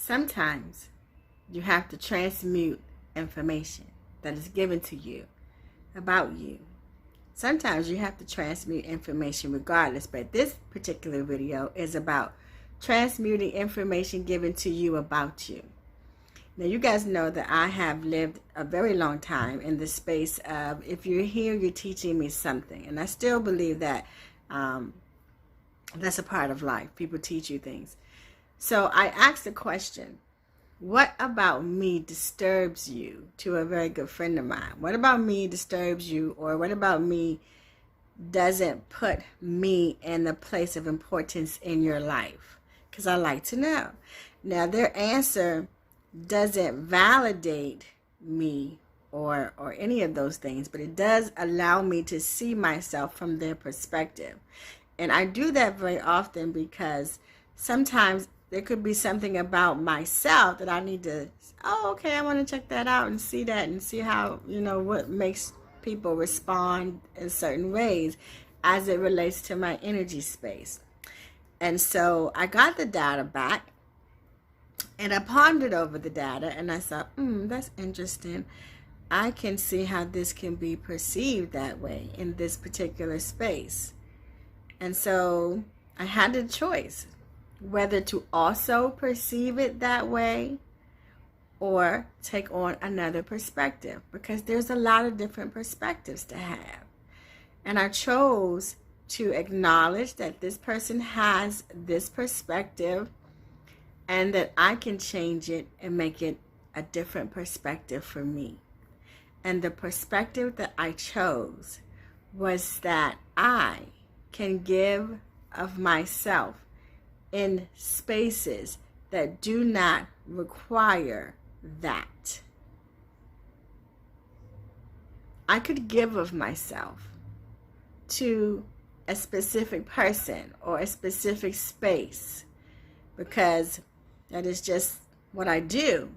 Sometimes you have to transmute information that is given to you about you. Sometimes you have to transmute information regardless, but this particular video is about transmuting information given to you about you. Now, you guys know that I have lived a very long time in the space of, if you're here, you're teaching me something. And I still believe that that's a part of life. People teach you things. So I asked the question, what about me disturbs you, to a very good friend of mine? What about me disturbs you, or what about me doesn't put me in the place of importance in your life? Because I like to know. Now, their answer doesn't validate me or any of those things, but it does allow me to see myself from their perspective. And I do that very often because sometimes there could be something about myself that I need to, oh, okay, I want to check that out and see that and see how, what makes people respond in certain ways as it relates to my energy space. And so I got the data back and I pondered over the data and I thought, that's interesting. I can see how this can be perceived that way in this particular space. And so I had a choice whether to also perceive it that way or take on another perspective, because there's a lot of different perspectives to have. And I chose to acknowledge that this person has this perspective and that I can change it and make it a different perspective for me. And the perspective that I chose was that I can give of myself in spaces that do not require that. I could give of myself to a specific person or a specific space because that is just what I do.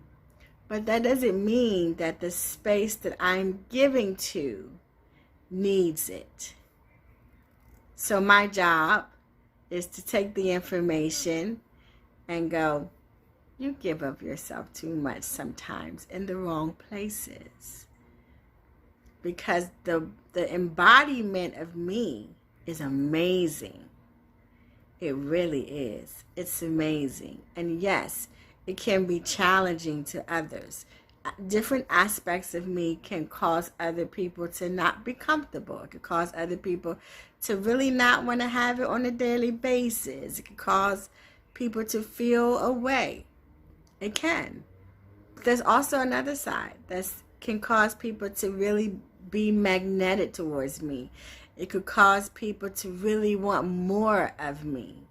But that doesn't mean that the space that I'm giving to needs it. So my job is to take the information and go, you give of yourself too much sometimes in the wrong places. Because the embodiment of me is amazing. It really is. It's amazing. And yes, it can be challenging to others. Different aspects of me can cause other people to not be comfortable. It could cause other people to really not want to have it on a daily basis. It can cause people to feel away. It can. There's also another side that can cause people to really be magnetic towards me. It could cause people to really want more of me.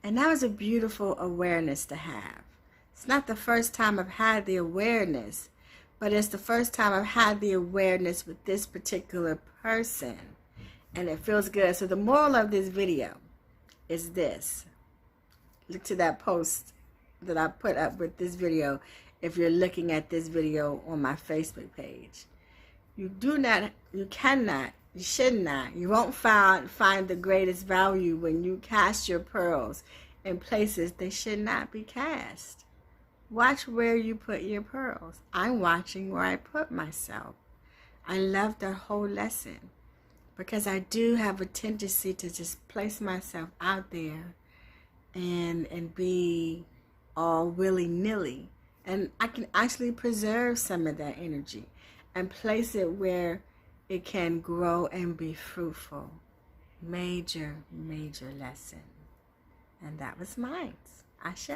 And that was a beautiful awareness to have. It's not the first time I've had the awareness, but it's the first time I've had the awareness with this particular person. And it feels good. So the moral of this video is this. Look to that post that I put up with this video if you're looking at this video on my Facebook page. You cannot, you should not, you won't find the greatest value when you cast your pearls in places they should not be cast. Watch where you put your pearls. I'm watching where I put myself. I love that whole lesson because I do have a tendency to just place myself out there and be all willy-nilly. And I can actually preserve some of that energy and place it where it can grow and be fruitful. Major, major lesson. And that was mine. Ashe.